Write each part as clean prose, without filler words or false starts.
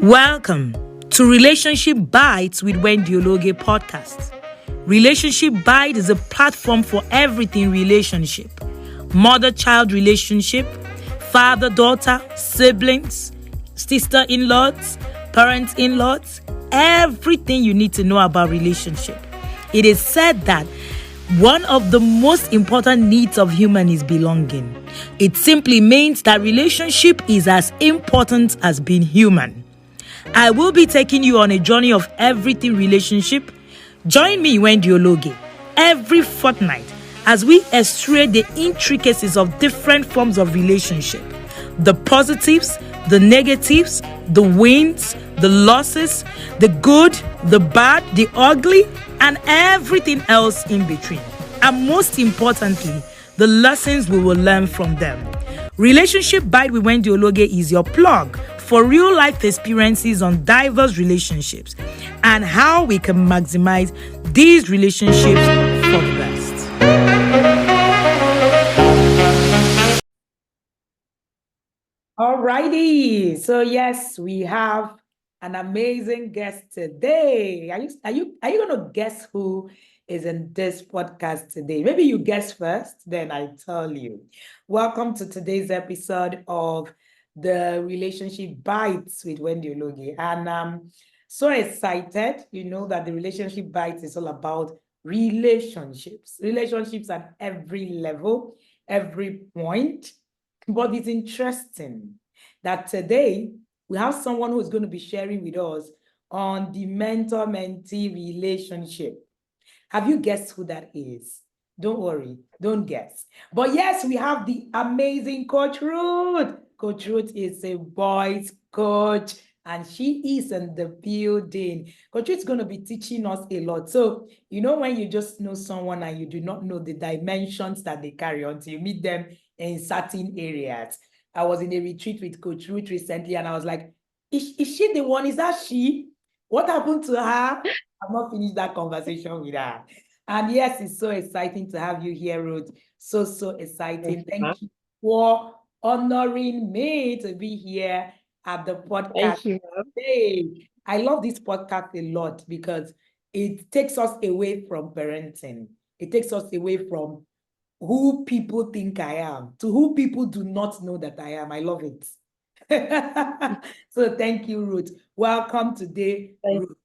Welcome to Relationship Bites with Wendy Ologe podcast. Relationship Bite is a platform for everything relationship. Mother-child relationship, father-daughter, siblings, sister-in-laws, parents-in-laws, everything you need to know about relationship. It is said that one of the most important needs of human is belonging. It simply means that relationship is as important as being human. I will be taking you on a journey of everything relationship. Join me, Wendy Ologe, every fortnight as we extract the intricacies of different forms of relationship. The positives, the negatives, the wins, the losses, the good, the bad, the ugly, and everything else in between. And most importantly, the lessons we will learn from them. Relationship Bite with Wendy Ologe is your plug for real life experiences on diverse relationships and how we can maximize these relationships for the best. Alrighty, so yes, we have an amazing guest today. Are you gonna guess who is in this podcast today? Maybe you guess first, then I tell you. Welcome to today's episode of the Relationship Bites with Wendy Ologe. And I'm so excited, that the Relationship Bites is all about relationships at every level, every point. But it's interesting that today we have someone who is going to be sharing with us on the mentor-mentee relationship. Have you guessed who that is? Don't worry, don't guess. But yes, we have the amazing Coach Ruth. Coach Ruth is a boys coach and she is in the building. Coach Ruth is going to be teaching us a lot. So, when you just know someone and you do not know the dimensions that they carry until you meet them in certain areas. I was in a retreat with Coach Ruth recently and I was like, is she the one? Is that she? What happened to her? I've not finished that conversation with her. And yes, it's so exciting to have you here, Ruth. So exciting. Thank you for honoring me to be here at the podcast today. I love this podcast a lot because it takes us away from parenting. It takes us away from who people think I am to who people do not know that I am. I love it. So thank you, Ruth. Welcome today, Ruth.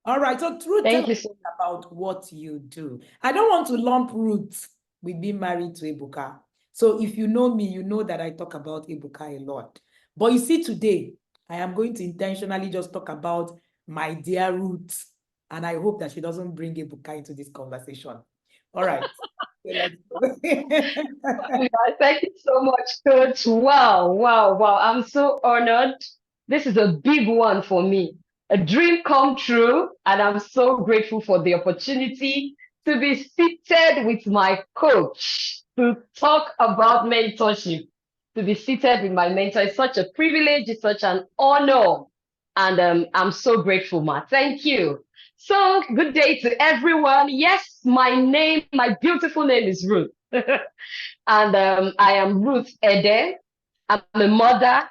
All right, so Ruth, tell us about what you do. I don't want to lump Ruth with being married to Ebuka. So if you know me, you know that I talk about Ebuka a lot. But you see, today, I am going to intentionally just talk about my dear Ruth. And I hope that she doesn't bring Ebuka into this conversation. All right. Let's go. Thank you so much, Coach. Wow. I'm so honored. This is a big one for me. A dream come true, and I'm so grateful for the opportunity to be seated with my coach to talk about mentorship. To be seated with my mentor is such a privilege, it's such an honor, and I'm so grateful, Ma. Thank you. So, good day to everyone. Yes, my beautiful name is Ruth. And I am Ruth Ede. I'm a mother.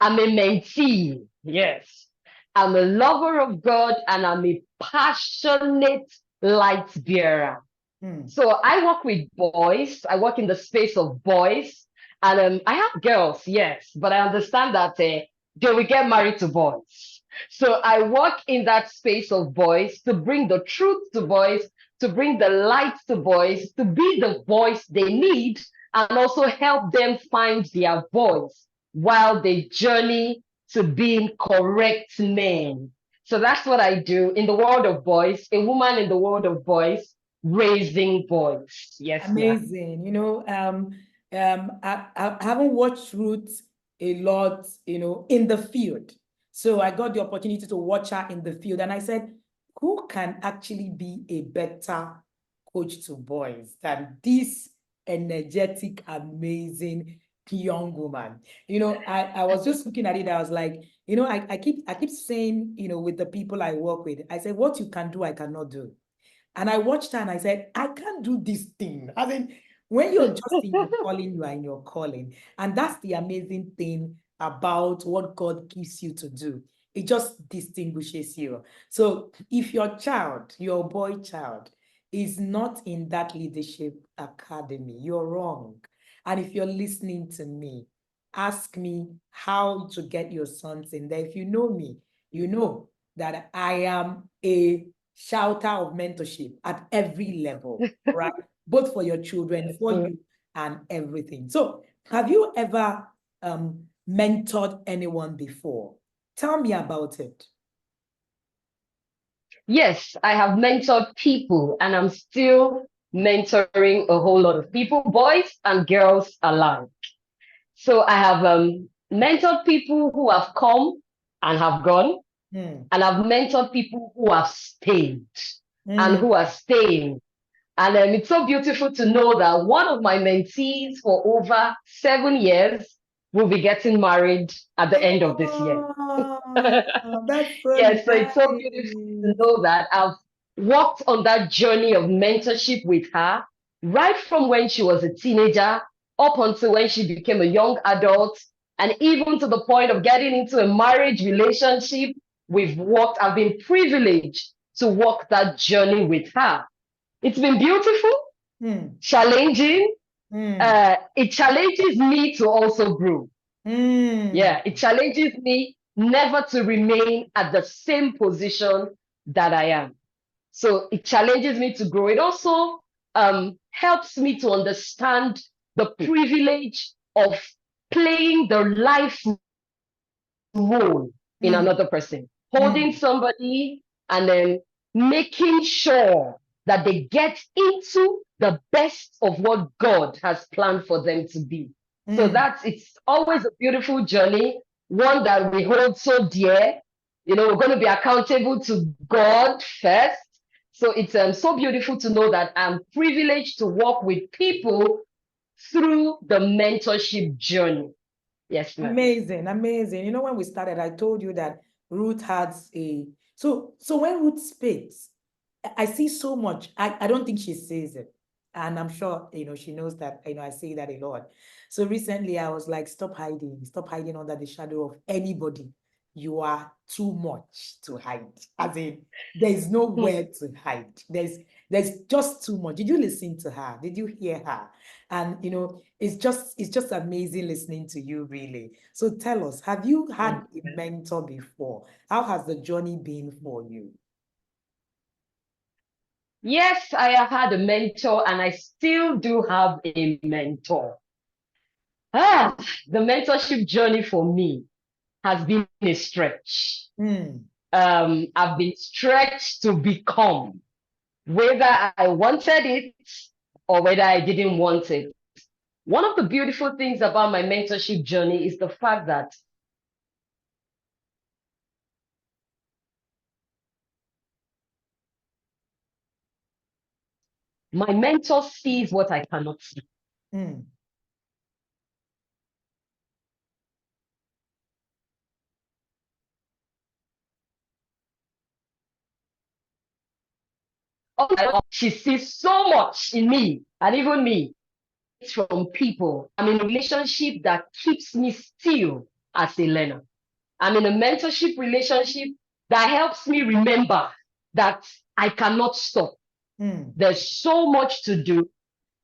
I'm a mentee. Yes. I'm a lover of God and I'm a passionate light bearer. So I work with boys. I work in the space of boys. And I have girls, yes, but I understand that they will get married to boys. So I work in that space of boys to bring the truth to boys, to bring the light to boys, to be the voice they need, and also help them find their voice while they journey to being correct men. So that's what I do in the world of boys, a woman in the world of boys, raising boys. Yes, amazing. I haven't watched Ruth a lot, in the field. So I got the opportunity to watch her in the field, and I said, who can actually be a better coach to boys than this energetic, amazing young woman? I was just looking at it. I was like, I keep saying, with the people I work with, I said, what you can do, I cannot do. And I watched her and I said, I can't do this thing. I mean, when you're just in your calling, you are in your calling. And that's the amazing thing about what God gives you to do. It just distinguishes you. So if your child, your boy child, is not in that leadership academy, you're wrong. And if you're listening to me, ask me how to get your sons in there. If you know me, you know that I am a shouter of mentorship at every level, right? Both for your children, for you, and everything. So have you ever mentored anyone before? Tell me about it. Yes, I have mentored people, and I'm still mentoring a whole lot of people, boys and girls alike. So I have mentored people who have come and have gone, and I've mentored people who have stayed and who are staying. And it's so beautiful to know that one of my mentees for over 7 years will be getting married at the end of this year. That's so Yes, so it's so beautiful to nice. know that I've walked on that journey of mentorship with her, right from when she was a teenager up until when she became a young adult, and even to the point of getting into a marriage relationship. I've been privileged to walk that journey with her. It's been beautiful, challenging. It challenges me to also grow. Yeah, it challenges me never to remain at the same position that I am. So it challenges me to grow. It also helps me to understand the privilege of playing the life role in another person, holding somebody and then making sure that they get into the best of what God has planned for them to be. So it's always a beautiful journey, one that we hold so dear. You know, we're going to be accountable to God first. So it's so beautiful to know that I'm privileged to work with people through the mentorship journey. Yes, ma'am. Amazing, amazing. You know, when we started, I told you that Ruth has so when Ruth speaks, I see so much. I don't think she says it. And I'm sure, she knows that, I say that a lot. So recently I was like, stop hiding under the shadow of anybody. You are too much to hide. As in, there's nowhere to hide. There's just too much. Did you listen to her? Did you hear her? And it's just amazing listening to you, really. So tell us, have you had a mentor before? How has the journey been for you? Yes, I have had a mentor and I still do have a mentor. The mentorship journey for me has been a stretch. I've been stretched to become, whether I wanted it or whether I didn't want it. One of the beautiful things about my mentorship journey is the fact that my mentor sees what I cannot see. She sees so much in me, and even me, from people. I'm in a relationship that keeps me still as a learner. I'm in a mentorship relationship that helps me remember that I cannot stop. There's so much to do.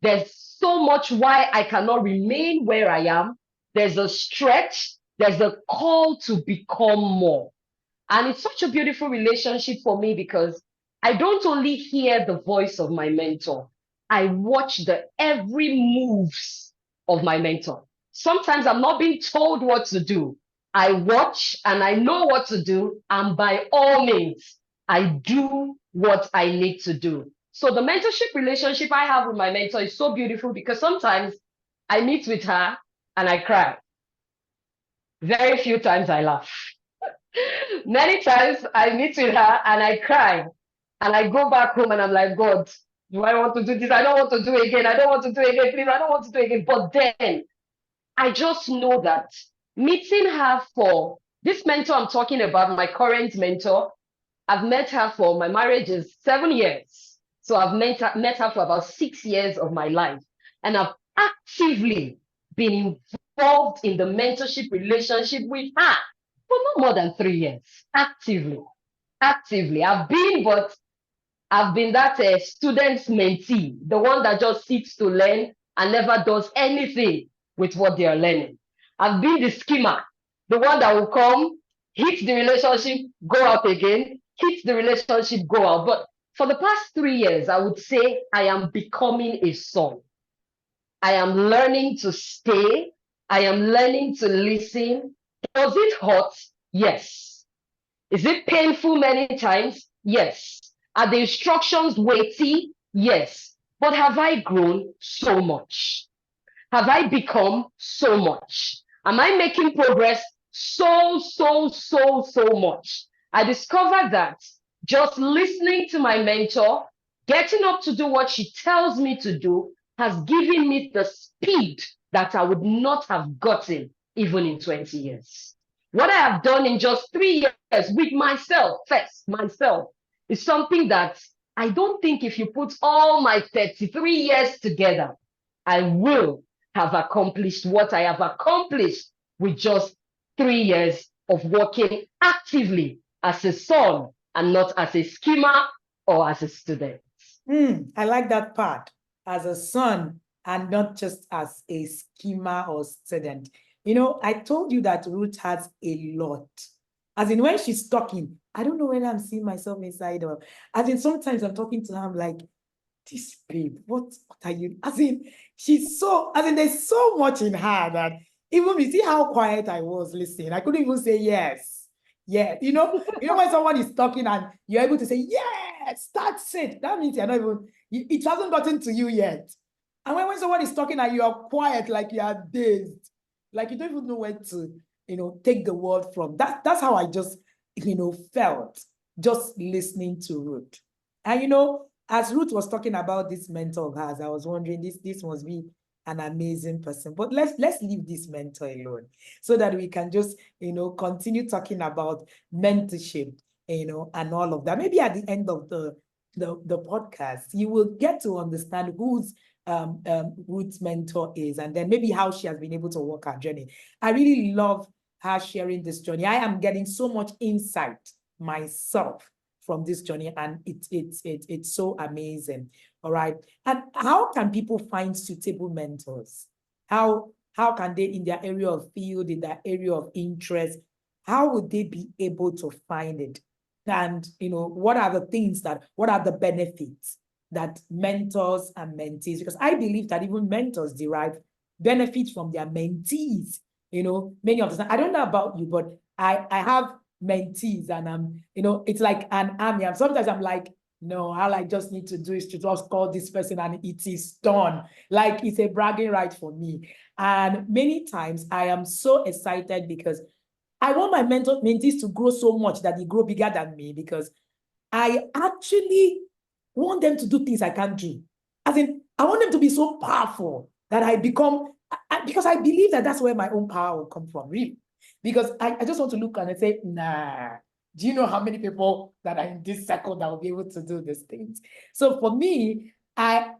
There's so much why I cannot remain where I am. There's a stretch. There's a call to become more. And it's such a beautiful relationship for me because I don't only hear the voice of my mentor, I watch the every moves of my mentor. Sometimes I'm not being told what to do. I watch and I know what to do. And by all means, I do what I need to do. So the mentorship relationship I have with my mentor is so beautiful because sometimes I meet with her and I cry. Very few times I laugh. Many times I meet with her and I cry and I go back home and I'm like, God, do I want to do this? I don't want to do it again. I don't want to do it again. Please, I don't want to do it again. But then I just know that meeting her for this mentor I'm talking about, my current mentor, I've met her for my marriage is 7 years. So I've met her for about 6 years of my life. And I've actively been involved in the mentorship relationship with her for not more than 3 years, actively. Actively. I've been that student's mentee, the one that just sits to learn and never does anything with what they are learning. I've been the schemer, the one that will come, hit the relationship, go out again, hit the relationship, go out. But for the past 3 years, I would say I am becoming a son. I am learning to stay. I am learning to listen. Does it hurt? Yes. Is it painful many times? Yes. Are the instructions weighty? Yes. But have I grown so much? Have I become so much? Am I making progress so much? I discovered that just listening to my mentor, getting up to do what she tells me to do, has given me the speed that I would not have gotten even in 20 years. What I have done in just 3 years with myself, first, myself, is something that I don't think if you put all my 33 years together, I will have accomplished what I have accomplished with just 3 years of working actively as a son and not as a schemer or as a student. I like that part, as a son and not just as a schemer or student. You know, I told you that Ruth has a lot. As in, when she's talking, I don't know whether I'm seeing myself inside or, as in, sometimes I'm talking to her, I'm like, this babe, what are you? As in, there's so much in her that even you see how quiet I was listening. I couldn't even say yes. Yeah, when someone is talking and you're able to say, yes, that's it. That means you're not even, it hasn't gotten to you yet. And when someone is talking and you are quiet, like you are dazed, like you don't even know where to, take the word from. That's how I just, felt just listening to Ruth. And, as Ruth was talking about this mentor of hers, I was wondering, this must be an amazing person. But let's leave this mentor alone so that we can just, continue talking about mentorship, and all of that. Maybe at the end of the podcast, you will get to understand who's Ruth's mentor is, and then maybe how she has been able to walk her journey. I really love her sharing this journey. I am getting so much insight myself from this journey, and it's so amazing. All right. And how can people find suitable mentors? How can they, in their area of field, in their area of interest, how would they be able to find it? And what are the benefits that mentors and mentees, because I believe that even mentors derive benefits from their mentees. Many of the time, I don't know about you, but I have mentees, and it's like an army. And sometimes I'm like, no, all I just need to do is to just call this person and it is done. Like, it's a bragging right for me. And many times I am so excited because I want my mentees to grow so much that they grow bigger than me, because I actually want them to do things I can't do. As in, I want them to be so powerful that I become, because I believe that that's where my own power will come from, really. Because I just want to look and say, nah, do you know how many people that are in this circle that will be able to do these things? So for me, I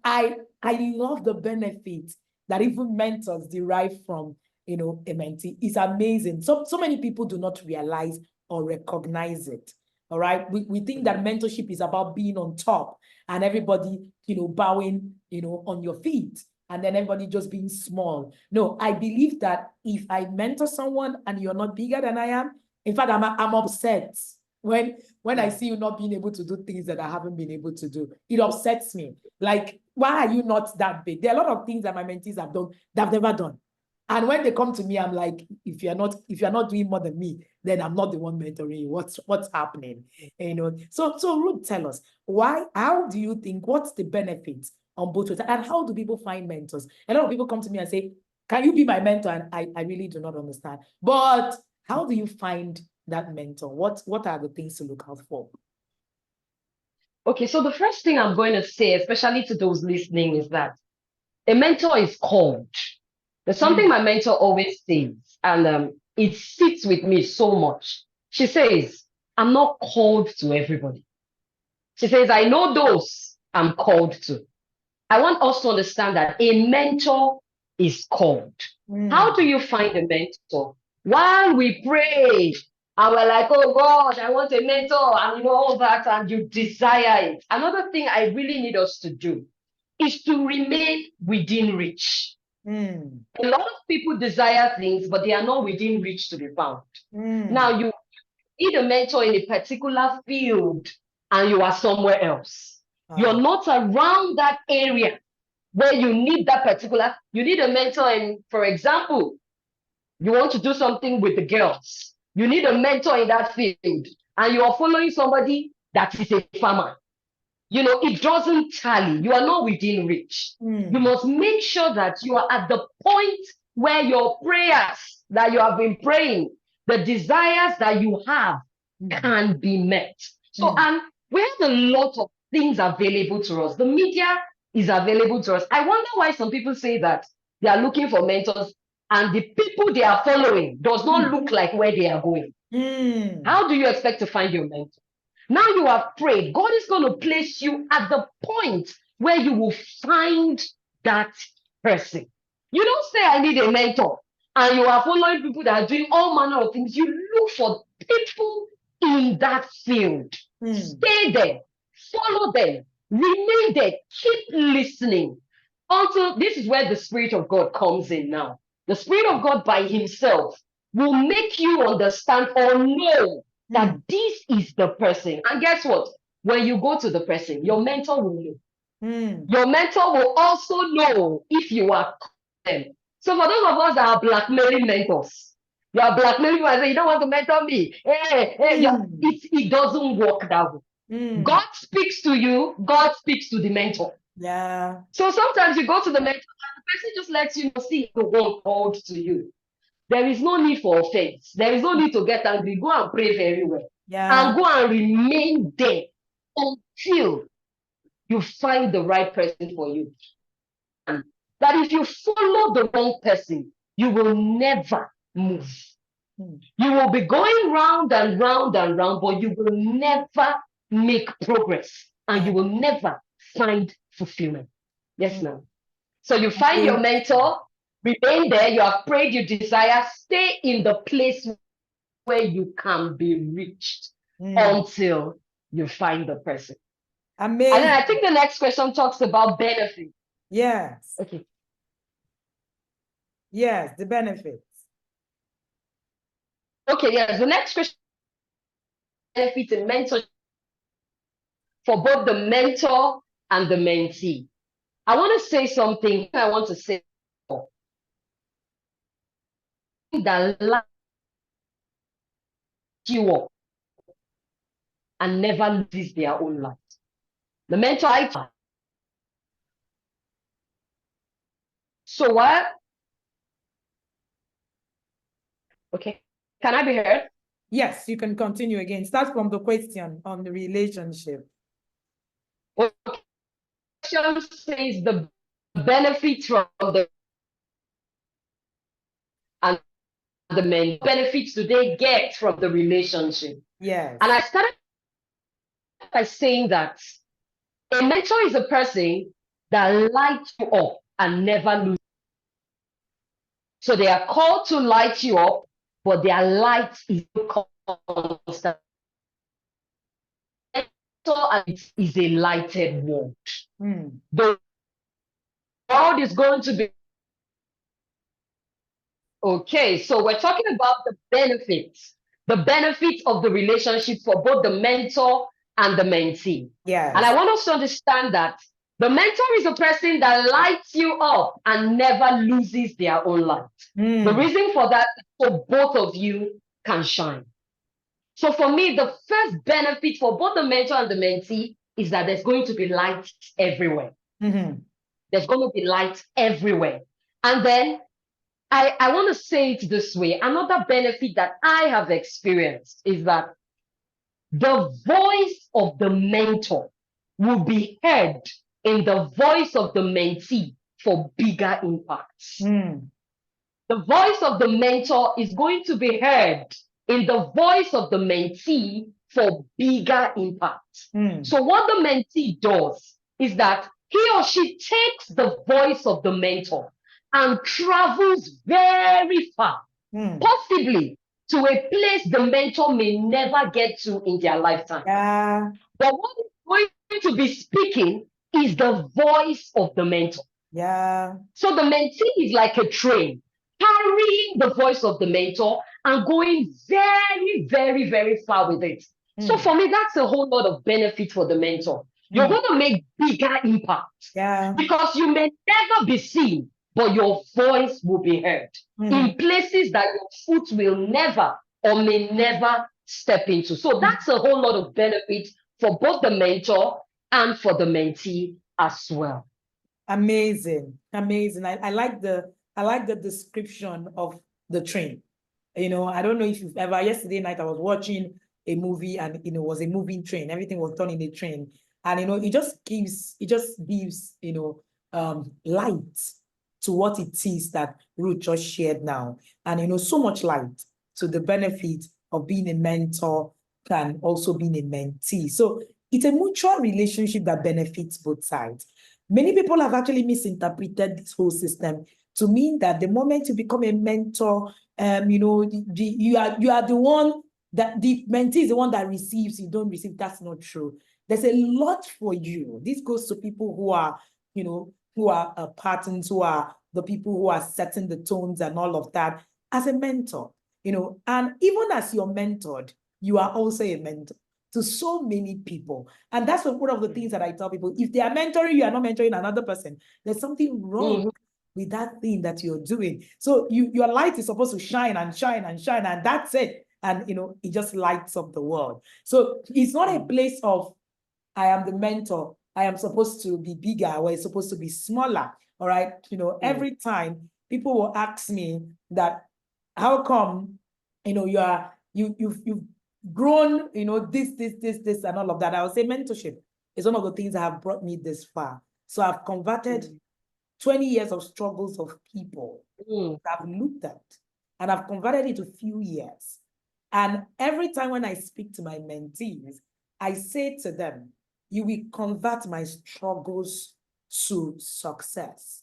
love the benefits that even mentors derive from, a mentee. It's amazing. So many people do not realize or recognize it. All right. We think that mentorship is about being on top and everybody, bowing, on your feet, and then everybody just being small. No, I believe that if I mentor someone and you're not bigger than I am, in fact, I'm upset when I see you not being able to do things that I haven't been able to do. It upsets me. Like, why are you not that big? There are a lot of things that my mentees have done that I've never done. And when they come to me, I'm like, if you're not doing more than me, then I'm not the one mentoring you. What's happening? So Ruth, tell us, how do you think, what's the benefits on both sides? And how do people find mentors? A lot of people come to me and say, can you be my mentor? And I really do not understand. But how do you find that mentor? What are the things to look out for? Okay, so the first thing I'm going to say, especially to those listening, is that a mentor is called. There's something my mentor always says, and it sits with me so much. She says, I'm not called to everybody. She says, I know those I'm called to. I want us to understand that a mentor is called. How do you find a mentor? While we pray, And we're like, oh God, I want a mentor, and all that, and you desire it. Another thing I really need us to do is to remain within reach. A lot of people desire things, but they are not within reach to be found. Now, you need a mentor in a particular field, and you are somewhere else. You're not around that area where you need that particular. You need a mentor in, for example, you want to do something with the girls. You need a mentor in that field, and you are following somebody that is a farmer. It doesn't tally. You are not within reach. You must make sure that you are at the point where your prayers that you have been praying, the desires that you have can be met. So, and we have a lot of things available to us. The media is available to us. I wonder why some people say that they are looking for mentors and the people they are following does not look like where they are going. How do you expect to find your mentor? Now you have prayed. God is going to place you at the point where you will find that person. You don't say, I need a mentor, and you are following people that are doing all manner of things. You look for people in that field. Stay there, follow them, remain there, keep listening. Until this is where the Spirit of God comes in now. The Spirit of God by himself will make you understand or know that this is the person. And guess what? When you go to the person, your mentor will know. Your mentor will also know if you are them. So for those of us that are blackmailing mentors, you are blackmailing and say, you don't want to mentor me. It doesn't work that way. God speaks to you, God speaks to the mentor. Yeah. So sometimes you go to the mentor and the person just lets you know, see the one called to you. There is no need for offense. There is no need to get angry. Go and pray very well. Yeah. And go and remain there until you find the right person for you. And that if you follow the wrong person, you will never move. You will be going round and round and round, but you will never make progress and you will never find fulfillment. Yes, ma'am. So you find your mentor, remain there, you have prayed, you desire, stay in the place where you can be reached until you find the person. Amazing. And then I think the next question talks about benefit. Yes. Okay. Yes, the benefits. Okay, yes. The next question, benefits in mentorship for both the mentor and the mentee. I want to say something. I want to say that light you up and never loses their own light. The mentor, so what? Okay, can I be heard? Yes, you can continue again. Start from the question on the relationship. Okay. Question says the benefits from the and the men benefits do they get from the relationship? Yes. And I started by saying that a mentor is a person that lights you up and never loses. So they are called to light you up, but their light is constant. And it is a lighted world. The world is going to be okay. So we're talking about the benefits of the relationship for both the mentor and the mentee. Yes. And I want us to understand that the mentor is a person that lights you up and never loses their own light. The reason for that is so both of you can shine. So for me, the first benefit for both the mentor and the mentee is that there's going to be light everywhere. There's going to be light everywhere. And then I want to say it this way. Another benefit that I have experienced is that the voice of the mentor will be heard in the voice of the mentee for bigger impacts. The voice of the mentor is going to be heard in the voice of the mentee for bigger impacts. So what the mentee does is that he or she takes the voice of the mentor and travels very far, possibly to a place the mentor may never get to in their lifetime. Yeah. But what is going to be speaking is the voice of the mentor. Yeah. So the mentee is like a train carrying the voice of the mentor and going very, very, very far with it. So for me, that's a whole lot of benefit for the mentor. You're going to make bigger impact. Yeah. Because you may never be seen, but your voice will be heard in places that your foot will never or may never step into. So that's a whole lot of benefit for both the mentor and for the mentee as well. Amazing. Amazing. I like the description of the train. I don't know if you've ever, yesterday night I was watching a movie and it was a moving train. Everything was done in a train. And it just gives light to what it is that Ruth just shared now. And so much light to the benefit of being a mentor and also being a mentee. So it's a mutual relationship that benefits both sides. Many people have actually misinterpreted this whole system to mean that the moment you become a mentor, you are the one that the mentee is the one that receives, you don't receive. That's not true. There's a lot for you. This goes to people who are, patterns, who are the people who are setting the tones and all of that as a mentor, and even as you're mentored, you are also a mentor to so many people. And that's one of the things that I tell people. If they are mentoring you, are not mentoring another person, there's something wrong with that thing that you're doing. So your light is supposed to shine and shine and shine, and that's it. And it just lights up the world. So it's not a place of, I am the mentor, I am supposed to be bigger, or it's supposed to be smaller. All right. Every time people will ask me that, how come you've grown, this and all of that. I would say mentorship is one of the things that have brought me this far. So I've converted 20 years of struggles of people that I've looked at, and I've converted it to few years. And every time when I speak to my mentees, I say to them, you will convert my struggles to success.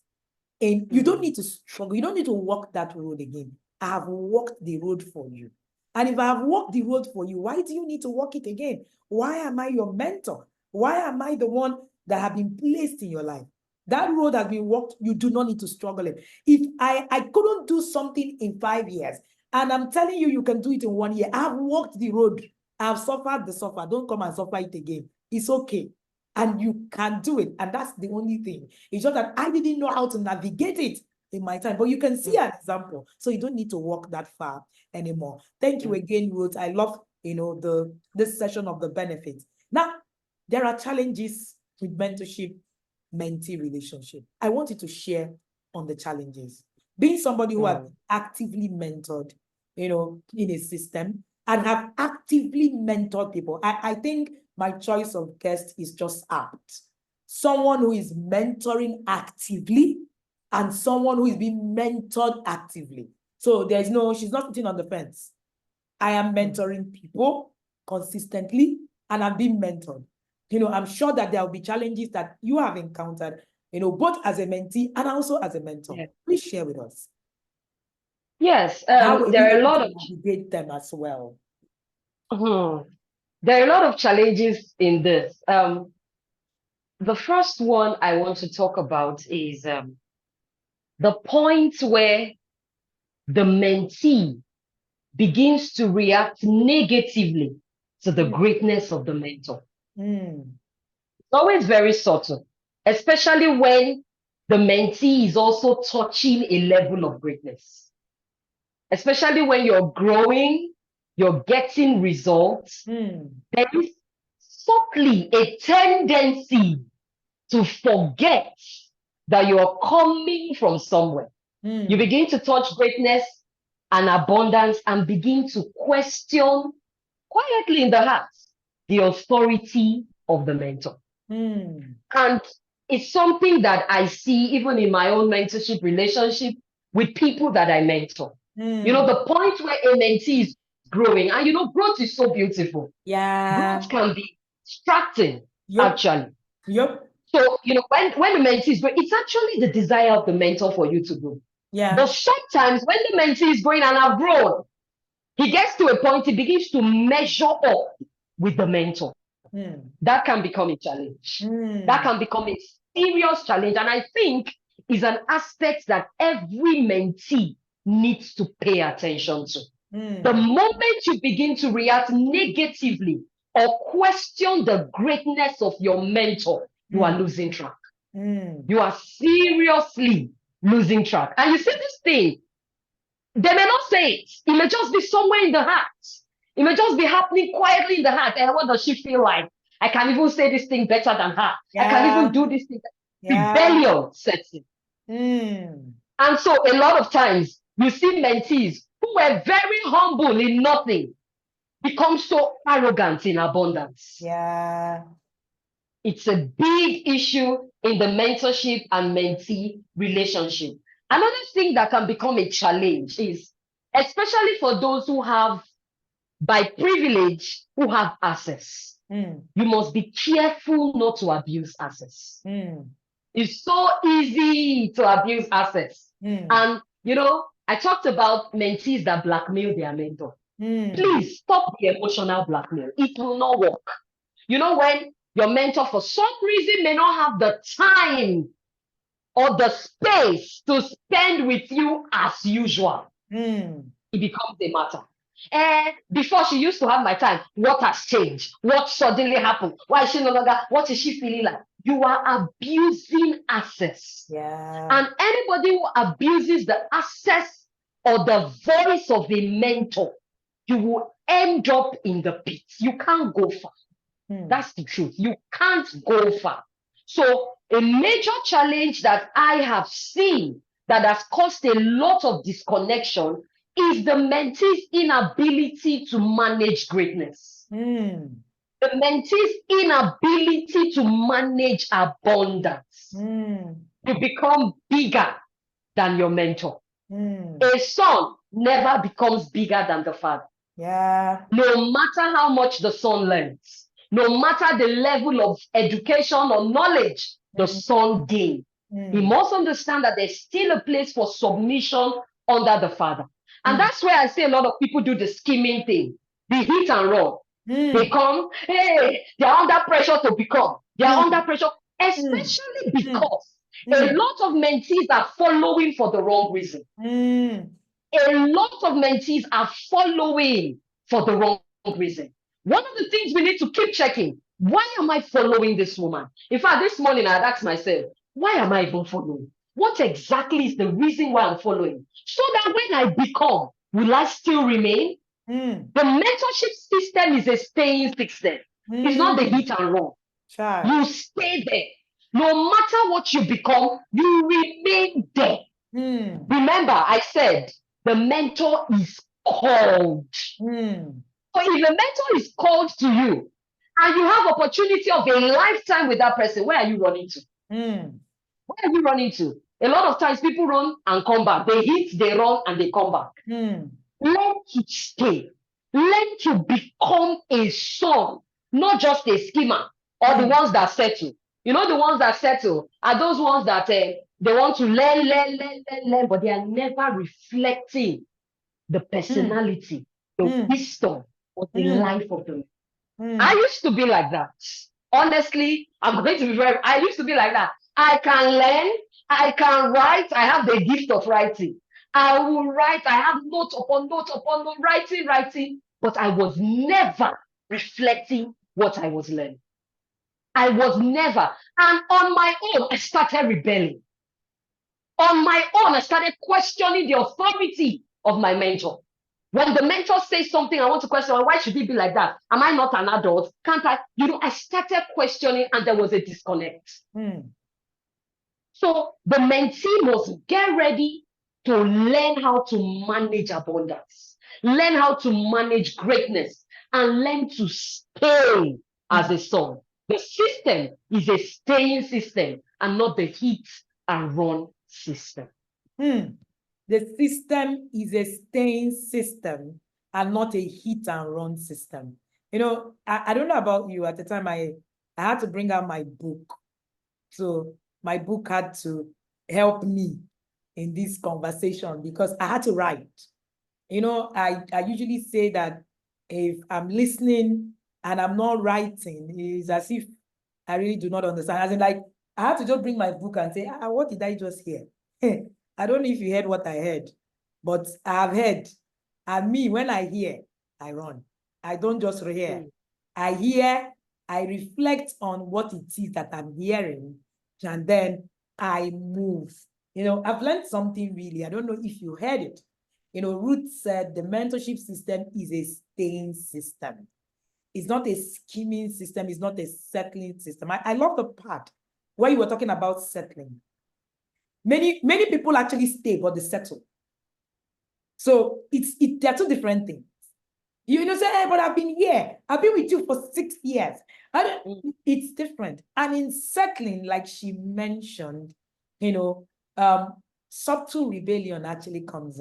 And you don't need to struggle. You don't need to walk that road again. I have walked the road for you. And if I have walked the road for you, why do you need to walk it again? Why am I your mentor? Why am I the one that have been placed in your life? That road has been walked. You do not need to struggle it. If I couldn't do something in 5 years, and I'm telling you, you can do it in 1 year. I've walked the road. I've suffered the suffer. Don't come and suffer it again. It's okay. And you can do it. And that's the only thing. It's just that I didn't know how to navigate it in my time. But you can see an example. So you don't need to walk that far anymore. Thank you again, Ruth. I love, this session of the benefits. Now, there are challenges with mentorship, mentee relationship. I want you to share on the challenges. Being somebody who has actively mentored, in a system, and have actively mentored people. I think my choice of guest is just apt. Someone who is mentoring actively and someone who is being mentored actively. So she's not sitting on the fence. I am mentoring people consistently and I'm being mentored. I'm sure that there will be challenges that you have encountered, both as a mentee and also as a mentor. Yes. Please share with us. Yes, How were there you are a able lot to of navigate them as well? There are a lot of challenges in this. The first one I want to talk about is the point where the mentee begins to react negatively to the greatness of the mentor. It's always very subtle, especially when the mentee is also touching a level of greatness. Especially when you're growing, you're getting results, there is subtly a tendency to forget that you're coming from somewhere. You begin to touch greatness and abundance and begin to question quietly in the heart the authority of the mentor. And it's something that I see even in my own mentorship relationship with people that I mentor. The point where a mentee is growing, and growth is so beautiful. Yeah. Growth can be distracting, actually. Yep. So, when the mentee is growing, it's actually the desire of the mentor for you to grow. Yeah. But sometimes when the mentee is growing and have grown, He gets to a point, he begins to measure up with the mentor. That can become a challenge. That can become a serious challenge. And I think is an aspect that every mentee needs to pay attention to. The moment you begin to react negatively or question the greatness of your mentor, you are losing track. You are seriously losing track. And you see this thing, they may not say it. It may just be somewhere in the heart. It may just be happening quietly in the heart. And what does she feel like? I can even say this thing better than her. I can even do this thing. Rebellion sets in. And so a lot of times you see mentees who were very humble in nothing become so arrogant in abundance. It's a big issue in the mentorship and mentee relationship. Another thing that can become a challenge is, especially for those who have, by privilege, who have access. You must be careful not to abuse access. It's so easy to abuse access. And, you know, I talked about mentees that blackmail their mentor. Please stop the emotional blackmail. It will not work. You know, when your mentor, for some reason, may not have the time or the space to spend with you as usual, it becomes a matter. And before, she used to have my time. What has changed? What suddenly happened? Why is she no longer? What is she feeling like? You are abusing access. And anybody who abuses the access or the voice of a mentor, you will end up in the pit. You can't go far. That's the truth. You can't go far. So a major challenge that I have seen that has caused a lot of disconnection is the mentee's inability to manage greatness. The mentee's inability to manage abundance. You become bigger than your mentor. A son never becomes bigger than the father. No matter how much the son learns, no matter the level of education or knowledge the son gains, he must understand that there's still a place for submission under the father. And that's where I say a lot of people do the scheming thing, the hit and run. They come, hey, they're under pressure to become. They're under pressure, especially because a lot of mentees are following for the wrong reason. A lot of mentees are following for the wrong reason. One of the things we need to keep checking, why am I following this woman? In fact, this morning I asked myself, why am I even following? What exactly is the reason why I'm following? So that when I become, will I still remain? The mentorship system is a staying system. It's not the hit and run. You stay there. No matter what you become, you remain there. Remember, I said the mentor is called. So if the mentor is called to you and you have opportunity of a lifetime with that person, where are you running to? Where are you running to? A lot of times people run and come back. They hit, they run, and they come back. Learn to stay. Learn to become a son, not just a schemer or the ones that settle. You know, the ones that settle are those ones that they want to learn, but they are never reflecting the personality, the wisdom of the life of the man. I used to be like that. Honestly, I'm going to be very, I used to be like that. I can learn, I can write, I have the gift of writing. I will write, I have note upon note upon note, writing, but I was never reflecting what I was learning. I was never. And on my own, I started rebelling. On my own, I started questioning the authority of my mentor. When the mentor says something, I want to question, why should it be like that? Am I not an adult? Can't I? You know, I started questioning and there was a disconnect. So the mentee must get ready to learn how to manage abundance, learn how to manage greatness, and learn to stay as a son. The system is a staying system and not the hit and run system. The system is a staying system and not a hit and run system. You know, I don't know about you. At the time, I had to bring out my book. So my book had to help me in this conversation because I had to write. I usually say that if I'm listening and I'm not writing, it's as if I really do not understand. As in, like, I have to just bring my book and say, what did I just hear? I don't know if you heard what I heard, but I've heard. And me, when I hear, I run. I don't just hear. I hear, I reflect on what it is that I'm hearing, and then I move. I've learned something really. I don't know if you heard it. Ruth said the mentorship system is a staying system. It's not a scheming system. It's not a settling system. I love the part where you were talking about settling. Many people actually stay, but they settle. So they're two different things. Say, hey, but I've been here. I've been with you for 6 years. It's different. And in settling, like she mentioned, subtle rebellion actually comes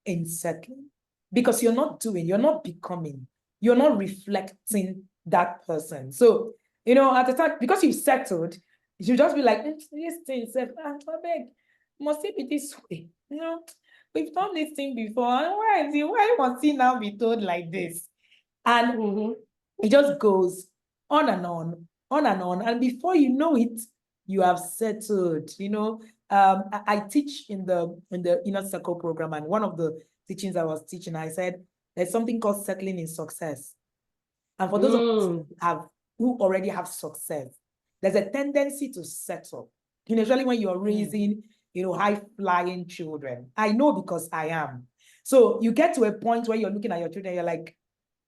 in settling, because you're not becoming, you're not reflecting that person. So, at the time, because you've settled, you just be like, this thing, I beg, must it be this way? We've done this thing before. Why must he now be told like this? And it just goes on and on, on and on. And before you know it, you have settled. I teach in the inner circle program, and one of the teachings I was teaching, I said there's something called settling in success. And for those of us who already have success, there's a tendency to settle. Especially when you're raising, high-flying children. I know, because I am. So you get to a point where you're looking at your children, you're like,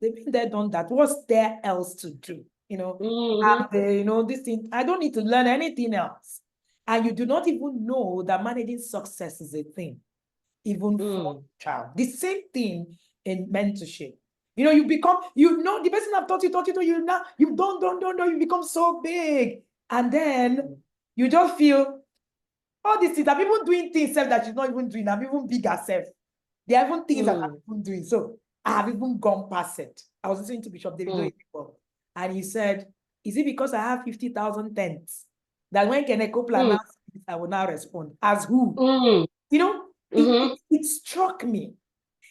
they've been there, done that. What's there else to do? This thing, I don't need to learn anything else. And you do not even know that managing success is a thing, even for a child. The same thing in mentorship. You become, the person have taught you, now you've done, you become so big. And then you just feel, all these things, I'm even doing things that you're not even doing. I'm even bigger self. There are even things that I'm even doing. So I have even gone past it. I was listening to Bishop David before, and he said, is it because I have 50,000 tents that when Kenneth Copeland asks, I will now respond? As who? It struck me.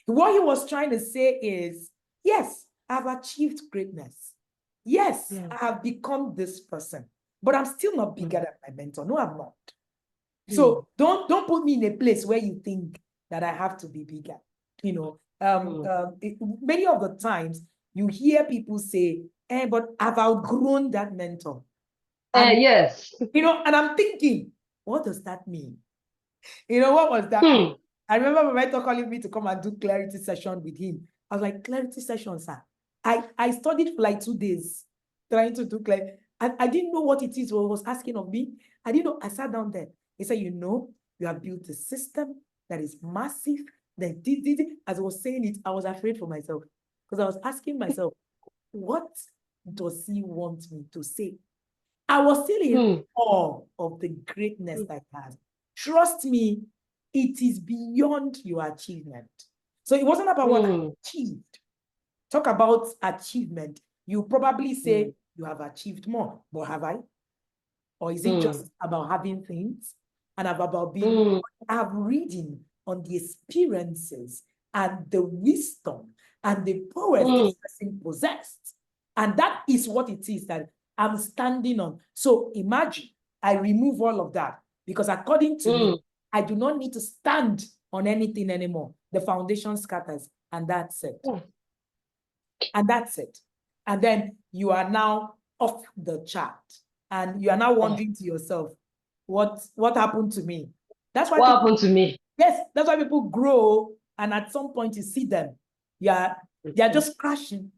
What he was trying to say is, yes, I've achieved greatness. Yes, I have become this person, but I'm still not bigger than my mentor. No, I'm not. So don't put me in a place where you think that I have to be bigger. Many of the times you hear people say, but I've outgrown that mentor. And, yes. And I'm thinking, what does that mean? What was that mean? I remember my mentor calling me to come and do clarity session with him. I was like, clarity session, sir. I studied for like 2 days trying to do clarity. I didn't know what it is what was asking of me. I didn't know. I sat down there. He said, you have built a system that is massive. Then as I was saying it, I was afraid for myself, because I was asking myself, what does he want me to say? I was still in awe of the greatness that he has. Trust me, it is beyond your achievement. So it wasn't about what I achieved. Talk about achievement. You probably say you have achieved more, but have I? Or is it just about having things and about being? I'm reading on the experiences and the wisdom and the powers this person possessed. And that is what it is that I'm standing on. So imagine I remove all of that, because according to me, I do not need to stand on anything anymore. The foundation scatters, and that's it. And that's it. And then you are now off the chart, and you are now wondering to yourself, what happened to me? That's why what happened to me? Yes, that's why people grow, and at some point you see them, they're just crashing.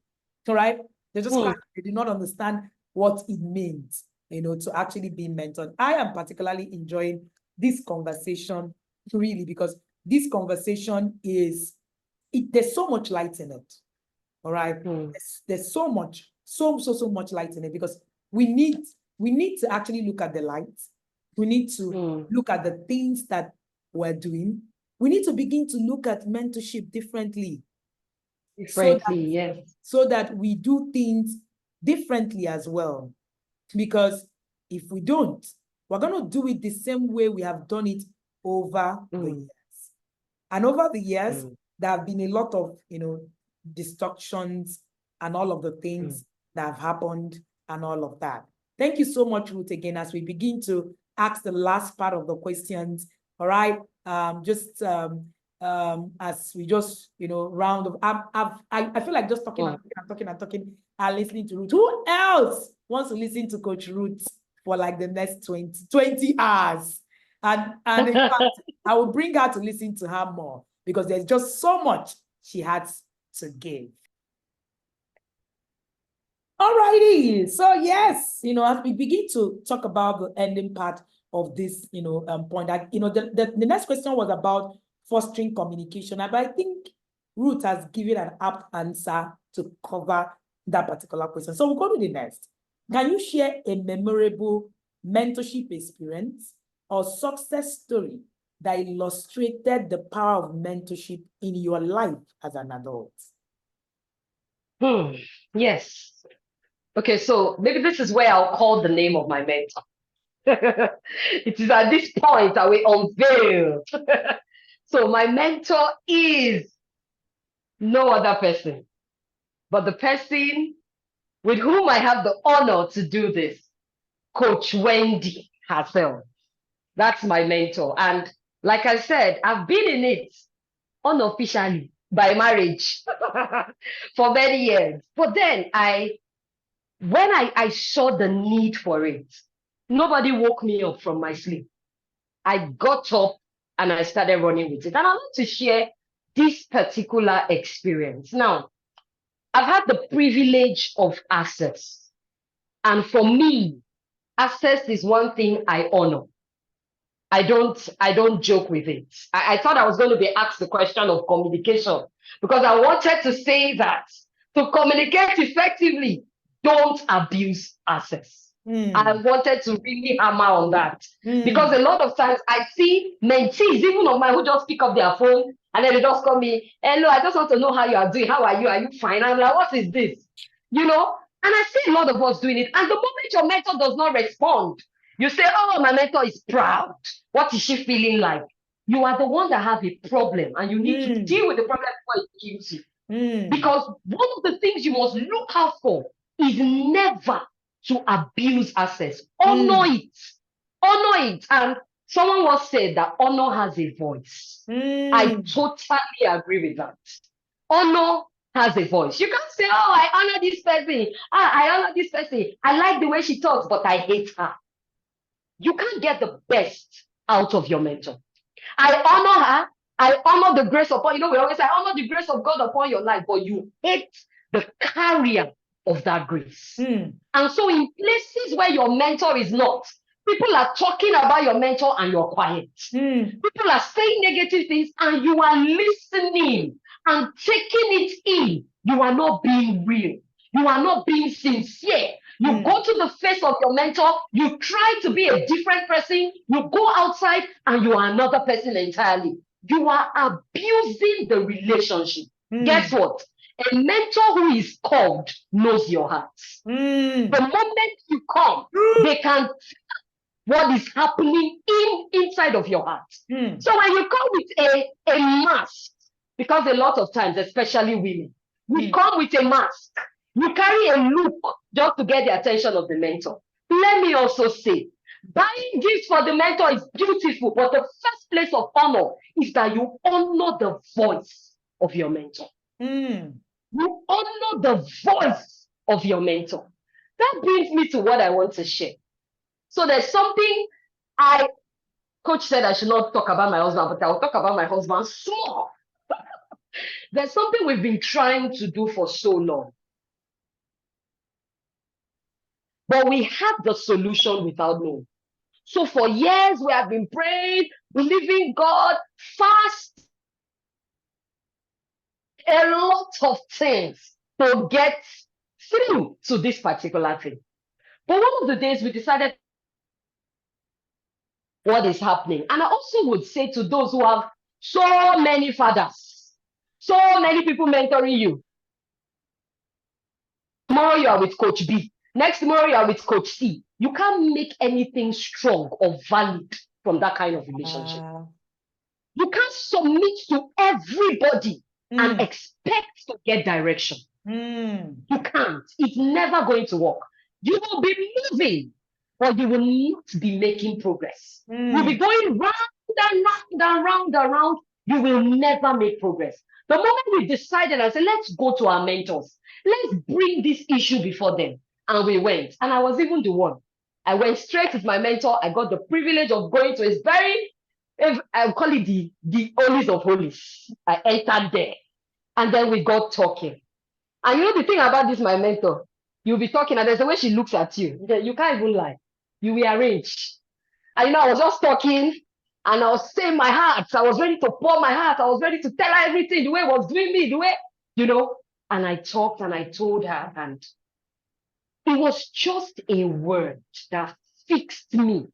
All right, they're just crashing. They do not understand what it means, to actually be mentored. I am particularly enjoying this conversation, really, because this conversation there's so much light in it. All right, there's so much light in it, because we need to actually look at the light. We need to look at the things that we're doing. We need to begin to look at mentorship differently. So that we do things differently as well. Because if we don't, we're going to do it the same way we have done it over the years. And over the years, there have been a lot of, destructions and all of the things that have happened and all of that. Thank you so much, Ruth, again, as we begin to ask the last part of the questions. All right. As we just, round of, I feel like just talking and talking and listening to Ruth. Who else wants to listen to Coach Ruth for like the next 20 hours? And in fact, I will bring her to listen to her more because there's just so much she has to give. All righty. So yes, as we begin to talk about the ending part of this, point, that, the next question was about fostering communication. But I think Ruth has given an apt answer to cover that particular question. So we'll go to the next. Can you share a memorable mentorship experience or success story that illustrated the power of mentorship in your life as an adult? Yes. Okay, so maybe this is where I'll call the name of my mentor. It is at this point that we unveil. So my mentor is no other person, but the person with whom I have the honor to do this, Coach Wendy herself. That's my mentor. And like I said, I've been in it unofficially by marriage for many years. But then when I saw the need for it, nobody woke me up from my sleep. I got up and I started running with it. And I want to share this particular experience. Now, I've had the privilege of access. And for me, access is one thing I honor. I don't joke with it. I thought I was going to be asked the question of communication because I wanted to say that to communicate effectively, don't abuse access. I wanted to really hammer on that because a lot of times I see mentees, even of mine, who just pick up their phone and then they just call me, hello, I just want to know how you are doing. How are you? Are you fine? I'm like, what is this? And I see a lot of us doing it. And the moment your mentor does not respond, you say, oh, my mentor is proud. What is she feeling like? You are the one that have a problem and you need to deal with the problem before it kills you. Because one of the things you must look out for is never to abuse access. Honor it. Honor it. And someone once said that honor has a voice. I totally agree with that. Honor has a voice. You can't say, oh, I honor this person. I honor this person. I like the way she talks, but I hate her. You can't get the best out of your mentor. I honor her. I honor the grace upon, we always say, I honor the grace of God upon your life, but you hate the carrier of that grace. And so in places where your mentor is not, people are talking about your mentor and you're quiet. People are saying negative things and you are listening and taking it in. You are not being real. You are not being sincere. You go to the face of your mentor, you try to be a different person, you go outside and you are another person entirely. You are abusing the relationship. Guess what? A mentor who is called knows your heart. The moment you come, they can see what is happening inside of your heart. So when you come with a mask, because a lot of times, especially women, we come with a mask. You carry a look just to get the attention of the mentor. Let me also say, buying gifts for the mentor is beautiful, but the first place of honor is that you honor the voice of your mentor. You honor the voice of your mentor. That brings me to what I want to share. So there's something Coach said I should not talk about my husband, but I'll talk about my husband small. There's something we've been trying to do for so long. But we have the solution without knowing. So for years, we have been praying, believing God, fast, a lot of things to get through to this particular thing. But one of the days we decided what is happening. And I also would say to those who have so many fathers, so many people mentoring you. Tomorrow you are with Coach B. Next tomorrow you are with Coach C. You can't make anything strong or valid from that kind of relationship. You can't submit to everybody and expect to get direction. Mm. You can't. It's never going to work. You will be moving, but you will not be making progress. You'll be going round and round and round and round. You will never make progress. The moment we decided and said, let's go to our mentors, let's bring this issue before them. And we went. And I was even the one. I went straight with my mentor. I got the privilege of going to his very, I call it the holies of holies. I entered there. And then we got talking. And you know the thing about this, my mentor, you'll be talking, and there's the way she looks at you. You can't even lie. You will arrange. And you know, I was just talking, and I was saying my heart. I was ready to pour my heart. I was ready to tell her everything, the way it was doing me, the way, you know. And I talked and I told her, and it was just a word that fixed me.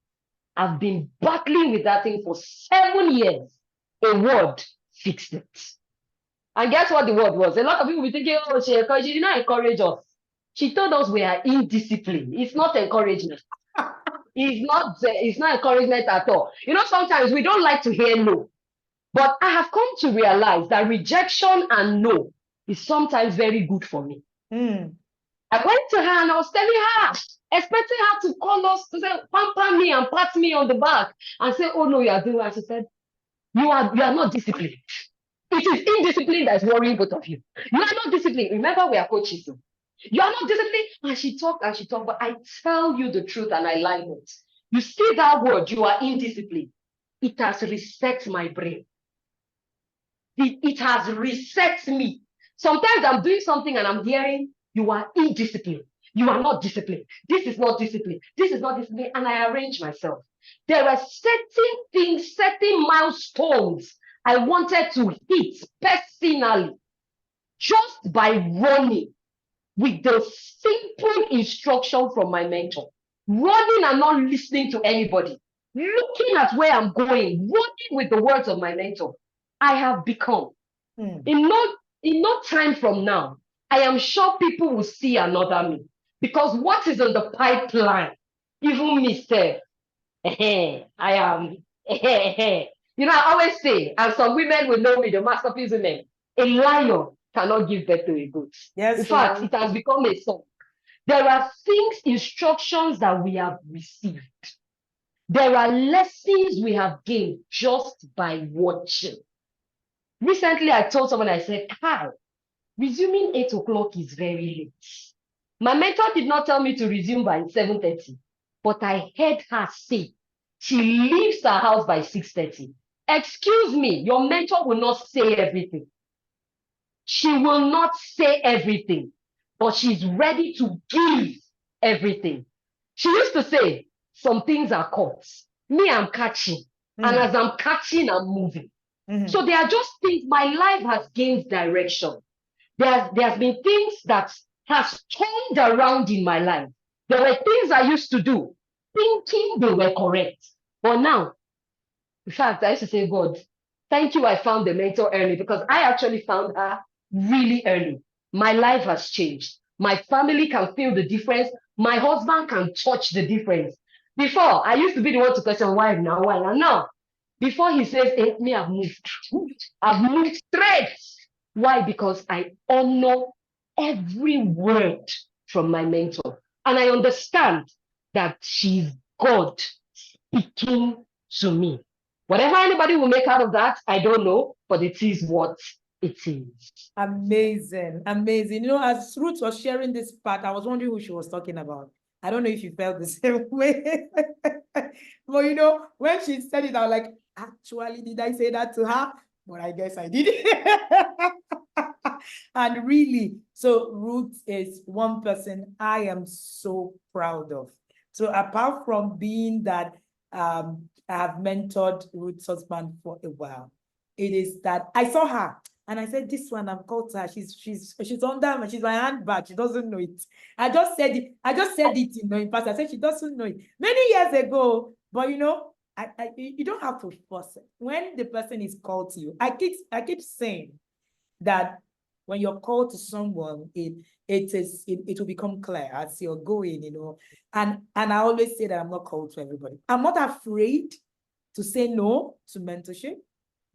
I've been battling with that thing for 7 years. A word fixed it. And guess what the word was? A lot of people will be thinking, oh, she did not encourage us. She told us we are indisciplined. It's not encouragement. It's not encouragement at all. You know, sometimes we don't like to hear no. But I have come to realize that rejection and no is sometimes very good for me. I went to her and I was telling her, expecting her to call us to say, pamper me and pat me on the back and say, oh no, you are doing well. She said, you are not disciplined. It is indiscipline that is worrying both of you. You are not disciplined. Remember, we are coaches. You are not disciplined. And she talked, but I tell you the truth and I like it. You see that word, you are indisciplined. It has reset my brain. It has reset me. Sometimes I'm doing something and I'm hearing, you are indisciplined. You are not disciplined. This is not discipline. This is not discipline. And I arrange myself. There are certain things, certain milestones I wanted to hit personally just by running with the simple instruction from my mentor. Running and not listening to anybody. Looking at where I'm going, running with the words of my mentor. I have become. In no time from now, I am sure people will see another me. Because what is in the pipeline, even me say, I am, you know, I always say, and some women will know me, the masterpiece women, a lion cannot give birth to a goat. Yes, in fact, it has become a song. There are things, instructions that we have received. There are lessons we have gained just by watching. Recently, I told someone, I said, hi, resuming 8 o'clock is very late. My mentor did not tell me to resume by 7:30, but I heard her say she leaves her house by 6:30. Excuse me, your mentor will not say everything. She will not say everything, but she's ready to give everything. She used to say, some things are caught. Me, I'm catching. And as I'm catching, I'm moving. So there are just things, my life has gained direction. There's been things that has turned around in my life. There were things I used to do, thinking they were correct. But now, in fact, I used to say, God, thank you I found the mentor early, because I actually found her really early. My life has changed. My family can feel the difference. My husband can touch the difference. Before, I used to be the one to question why now, why now. Now, before he says, hey, me, I've moved. I've moved straight. Why? Because I honor every word from my mentor. And I understand that she's God speaking to me. Whatever anybody will make out of that, I don't know, but it is what it is. Amazing, amazing. You know, as Ruth was sharing this part, I was wondering who she was talking about. I don't know if you felt the same way. But you know, when she said it, I was like, actually, did I say that to her? But I guess I did. And really, so Ruth is one person I am so proud of. So apart from being that I have mentored Ruth's husband for a while, it is that I saw her and I said, this one, I've called her. She's under me. She's my handbag. She doesn't know it. I just said it, you know, in past. I said she doesn't know it many years ago. But you know, you don't have to force it. When the person is called to you, I keep saying that when you're called to someone, it will become clear as you're going, you know. And I always say that I'm not called to everybody. I'm not afraid to say no to mentorship.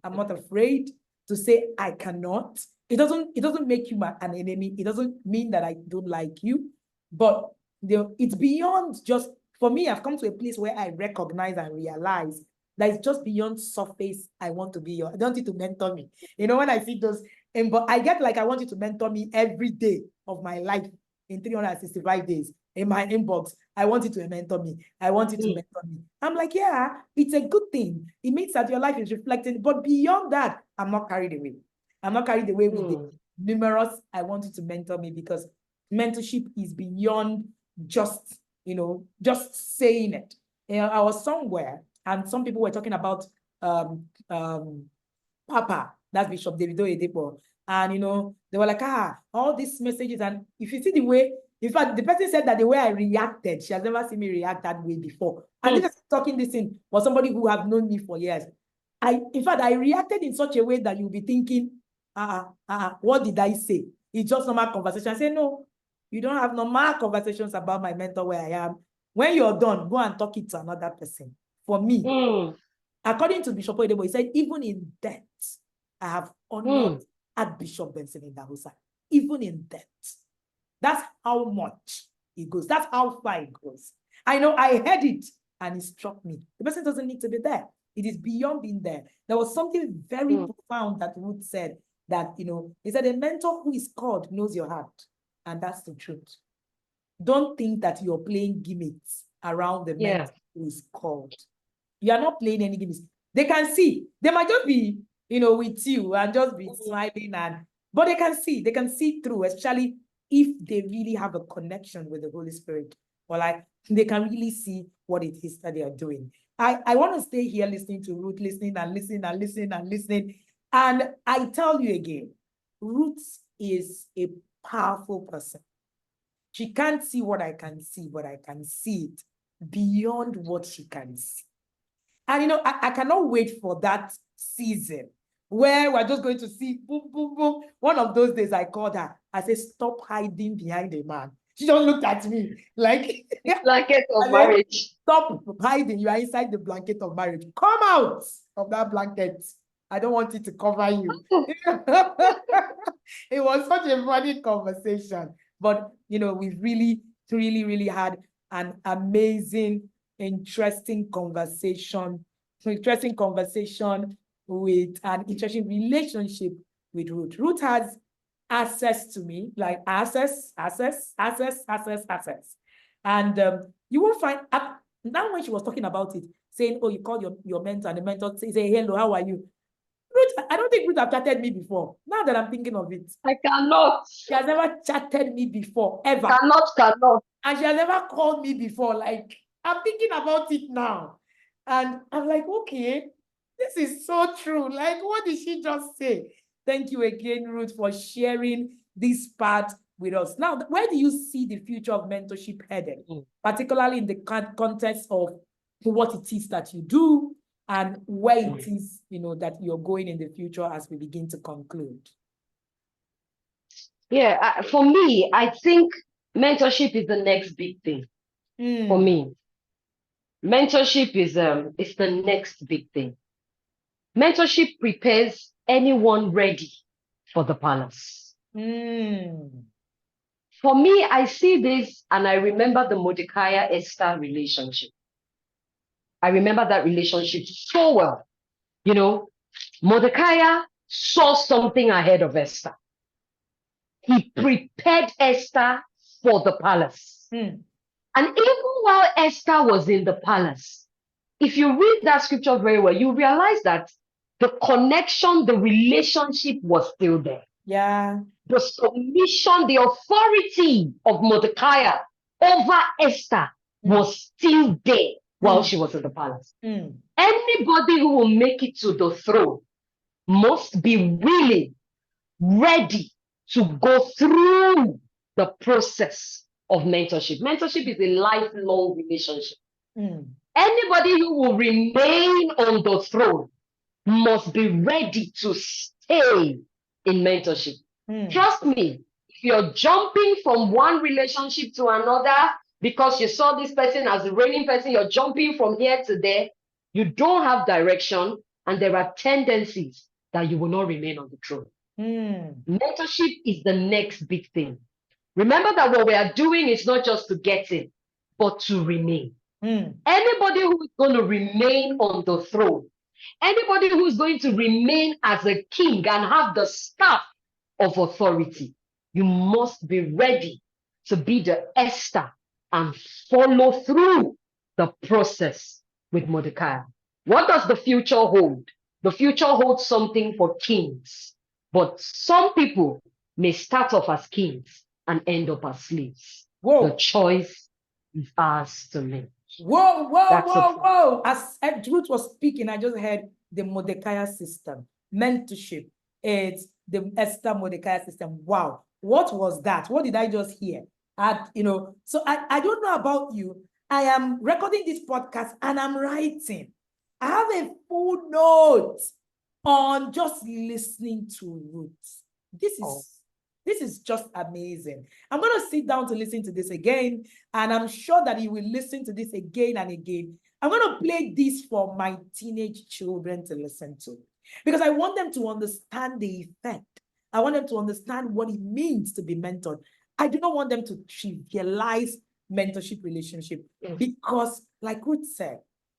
I'm not afraid to say I cannot. It doesn't make you an enemy. It doesn't mean that I don't like you, but it's beyond just, for me, I've come to a place where I recognize and realize that it's just beyond surface. I want to be your, I don't want you to mentor me. When I see those, but I get like, I want you to mentor me every day of my life in 365 days in my inbox. I want you to mentor me. I want you to mentor me. I'm like, yeah, it's a good thing. It means that your life is reflecting, but beyond that, I'm not carried away. I'm not carried away with the numerous, I want you to mentor me, because mentorship is beyond just, just saying it. I was somewhere and some people were talking about Papa, that's Bishop Davido Oyedepo. And, they were like, all these messages. And if you see the way, in fact, the person said that the way I reacted, she has never seen me react that way before. And this is talking this in for somebody who have known me for years. In fact, I reacted in such a way that you'll be thinking, what did I say? It's just normal conversation. I say, no, you don't have normal conversations about my mentor where I am. When you're done, go and talk it to another person. For me, according to Bishop Oyedepo, he said, even in death, I have honored Archbishop Benson Idahosa. Even in death. That's how much it goes. That's how far it goes. I know I heard it and it struck me. The person doesn't need to be there. It is beyond being there. There was something very profound that Ruth said, that, he said, a mentor who is called knows your heart. And that's the truth. Don't think that you're playing gimmicks around the mentor who is called. You are not playing any gimmicks. They can see. They might just be, with you and just be smiling, but they can see through, especially if they really have a connection with the Holy Spirit, or like they can really see what it is that they are doing. I want to stay here listening to Ruth, listening. And I tell you again, Ruth is a powerful person. She can't see what I can see, but I can see it beyond what she can see. And, I cannot wait for that season where we're just going to see, boom, boom, boom. One of those days I called her. I said, stop hiding behind a man. She just looked at me like, blanket of marriage. Stop hiding. You are inside the blanket of marriage. Come out of that blanket. I don't want it to cover you. It was such a funny conversation. But, we've really, really had an amazing, interesting conversation with an interesting relationship with Ruth. Ruth has access to me, like access. And you will find, now when she was talking about it, saying, oh, you called your mentor, and the mentor say, hello, how are you? Ruth, I don't think Ruth have chatted me before. Now that I'm thinking of it. I cannot. She has never chatted me before, ever. Cannot. And she has never called me before. Like, I'm thinking about it now. And I'm like, okay, this is so true. Like, what did she just say? Thank you again, Ruth, for sharing this part with us. Now, where do you see the future of mentorship headed, particularly in the context of what it is that you do and where it is, that you're going in the future as we begin to conclude? Yeah, for me, I think mentorship is the next big thing. For me, mentorship is the next big thing. Mentorship prepares anyone ready for the palace. For me, I see this and I remember the Mordecai-Esther relationship. I remember that relationship so well. Mordecai saw something ahead of Esther. He prepared Esther for the palace. And even while Esther was in the palace, if you read that scripture very well, you realize that the connection, the relationship was still there. Yeah. The submission, the authority of Mordecai over Esther was still there while she was in the palace. Anybody who will make it to the throne must be willing, ready to go through the process of mentorship. Mentorship is a lifelong relationship. Anybody who will remain on the throne must be ready to stay in mentorship. Trust me, if you're jumping from one relationship to another because you saw this person as the reigning person, you're jumping from here to there, you don't have direction, and there are tendencies that you will not remain on the throne. Mm. Mentorship is the next big thing. Remember that what we are doing is not just to get in, but to remain. Mm. Anybody who is going to remain on the throne, anybody who is going to remain as a king and have the staff of authority, you must be ready to be the Esther and follow through the process with Mordecai. What does the future hold? The future holds something for kings, but some people may start off as kings and end up as slaves. Whoa. The choice is ours to make. Whoa, whoa, That's whoa, it. whoa. As Ruth was speaking, I just heard the Mordecai system, mentorship. It's the Esther Mordecai system. Wow. What was that? What did I just hear? So I don't know about you. I am recording this podcast and I'm writing. I have a full note on just listening to Ruth. This is just amazing. I'm going to sit down to listen to this again, and I'm sure that you will listen to this again and again. I'm going to play this for my teenage children to listen to, because I want them to understand the effect. I want them to understand what it means to be mentored. I do not want them to trivialize mentorship relationship, because like Ruth said,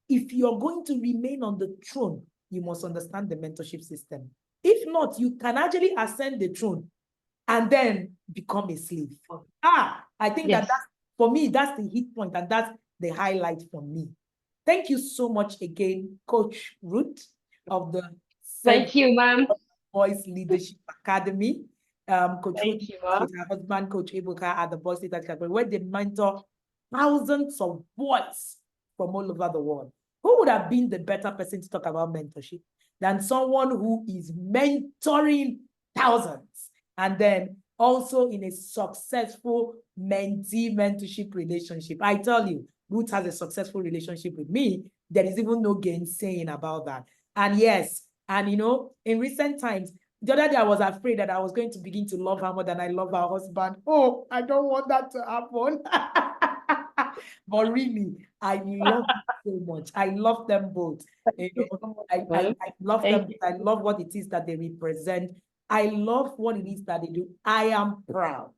if you're going to remain on the throne, you must understand the mentorship system. If not, you can actually ascend the throne and then become a slave. I think that's, for me, that's the hit point, and that's the highlight for me. Thank you so much again, Coach Ruth of the Thank you, ma'am. Voice Leadership Academy. Coach Thank Ruth you, ma'am. with her husband, Coach Ebuka, at the Voice Leadership Academy, where they mentor thousands of boys from all over the world. Who would have been the better person to talk about mentorship than someone who is mentoring thousands, and then also in a successful mentee-mentorship relationship? I tell you, Ruth has a successful relationship with me. There is even no gainsaying about that. And yes, and in recent times, the other day I was afraid that I was going to begin to love her more than I love her husband. Oh, I don't want that to happen. But really, I love them so much. I love them both. I love them. I love what it is that they represent. I love what it is that they do. I am proud.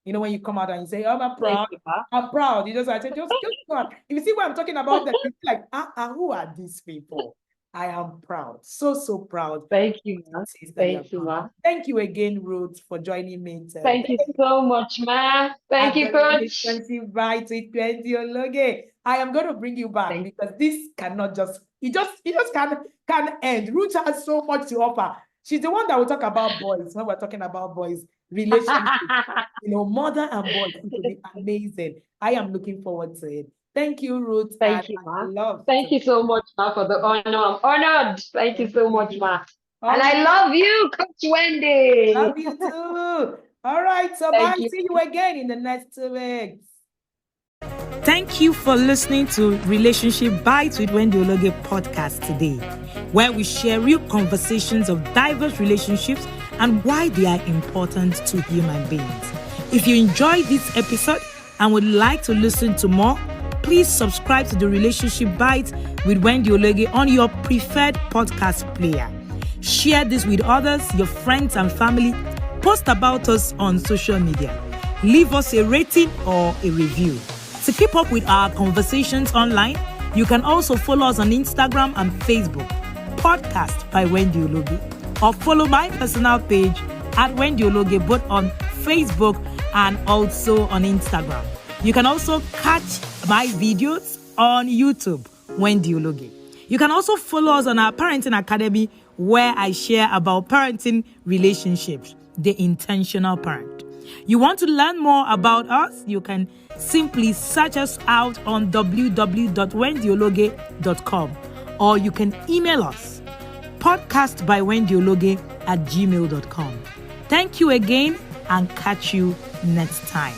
When you come out and you say, "Oh, I'm proud," I'm proud. You just say, just proud. If you see what I'm talking about, then it's like, who are these people? I am proud. So proud. Thank you, ma. Thank you, ma. Thank you again, Ruth, for joining me today. Thank you so much, ma. Thank you, Coach. Right with Wendy Ologe. I am going to bring you back because this cannot just, it just can't end. Ruth has so much to offer. She's the one that will talk about boys when we're talking about boys, relationships, mother and boys. It will be amazing. I am looking forward to it. Thank you, Ruth. Thank you, ma. Thank you so much, ma, for the honor. I'm honored. Thank you so much, ma. And I love you, Coach Wendy. Love you too. All right, so bye. See you again in the next 2 weeks. Thank you for listening to Relationship Bites with Wendy Ologe podcast today, where we share real conversations of diverse relationships and why they are important to human beings. If you enjoyed this episode and would like to listen to more, please subscribe to the Relationship Bites with Wendy Ologe on your preferred podcast player. Share this with others, your friends and family. Post about us on social media. Leave us a rating or a review. To keep up with our conversations online, you can also follow us on Instagram and Facebook, Podcast by Wendy Ologe, or follow my personal page at Wendy Ologe, both on Facebook and also on Instagram. You can also catch my videos on YouTube, Wendy Ologe. You can also follow us on our Parenting Academy, where I share about parenting relationships, the intentional parent. You want to learn more about us? You can simply search us out on www.wendyologe.com, or you can email us, podcastbywendyologe@gmail.com. Thank you again, and catch you next time.